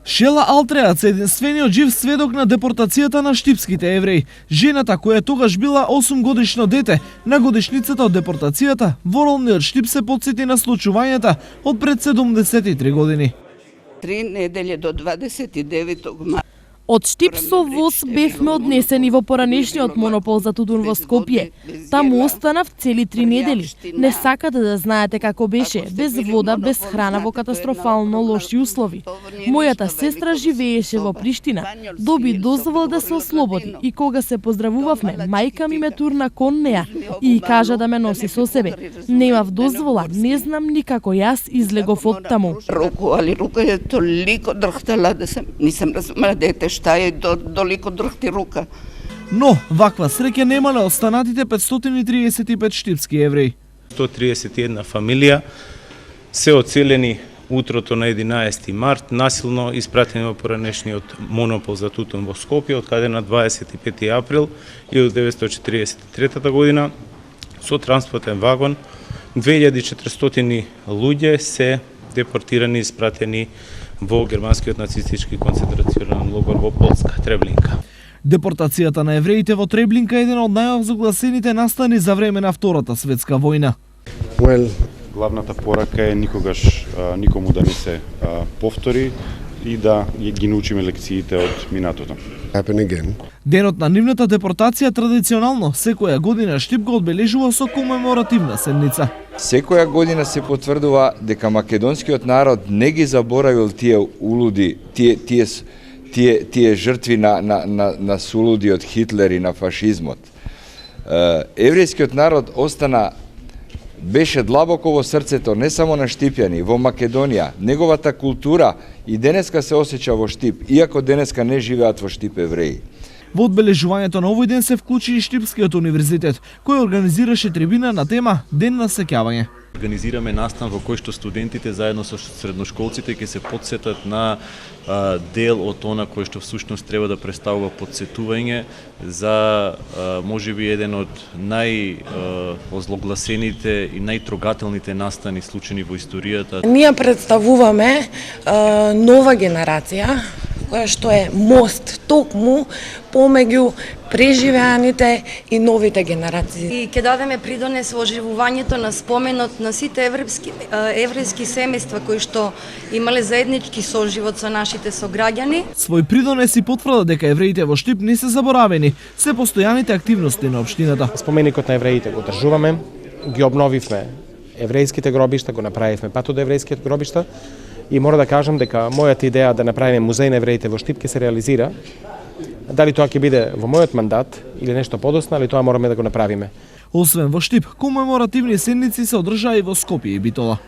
Шела Алтреац е единствениот жив сведок на депортацијата на штипските евреи. Жената која тогаш била 8 годишно дете на годишницата од депортацијата во ролниот Штип се потсети на случувањата од пред 73 години. 3 недели до 29 марта. Од Штип со воз бевме однесени во поранешниот монопол за тутун во Скопје. Таму останав цели 3 недели. Не сакате да знаете како беше, без вода, без храна во катастрофално лоши услови. Мојата сестра живееше во Приштина. Доби дозвол да се ослободи и кога се поздравувавме, мајка ми ме турна кон неа и кажа да ме носи со себе. Немав дозвола, не знам никако јас излегов од таму. Рука е толико дрхтала да нисам разумела дете шта е долико дрхти рука. Но, ваква среќа нема на останатите 535 штипски евреи. 131 фамилија се оцелени утрото на 11 март, насилно испратени во поранешниот монопол за тутун во Скопје, од каде на 25 април 1943 година со транспортен вагон 2400 луѓе се депортирани и испратени во германскиот нацистички концентрационен логор во Полска, Треблинка. Депортацијата на евреите во Треблинка е еден од најозгласените настани за време на Втората светска војна. Главната порака е никогаш никому да не се повтори и да ги научиме лекциите од минатото. Денот на нивната депортација традиционално секоја година Штип го одбележува со комеморативна седница. Секоја година се потврдува дека македонскиот народ не ги заборавил тие улуди, тие жртви на сулуди од Хитлер и на фашизмот. Еврејскиот народ беше длабоко во срцето не само на штипјани, во Македонија. Неговата култура и денеска се осеќа во Штип, иако денеска не живеат во Штип евреи. Во одбележувањето на овој ден се вклучи и Штипскиот универзитет, кој организираше трибина на тема Ден на сеќавање. Организираме настан во кој што студентите заедно со средношколците ќе се потсетат на дел од она кој што всушност треба да представува потсетување за можеби еден од најозлогласените и најтрогателните настани случени во историјата. Ние представуваме нова генерација која што е мост токму помеѓу преживеаните и новите генерации. И ќе дадеме придонес во оживувањето на споменот на сите еврејски семејства кои што имале заеднички соживот со нашите сограѓани. Свој придонес и потврда дека евреите во Штип не се заборавени, се постојаните активности на општината. Споменикот на евреите го одржуваме, ги обновивме еврејските гробишта, го направивме патот до еврејските гробишта и мора да кажам дека мојата идеја да направиме музеј на евреите во Штип ќе се реализира. Дали тоа ќе биде во мојот мандат или нешто подоцна, али тоа мораме да го направиме. Освен во Штип, комеморативни седници се одржаа и во Скопје и Битола.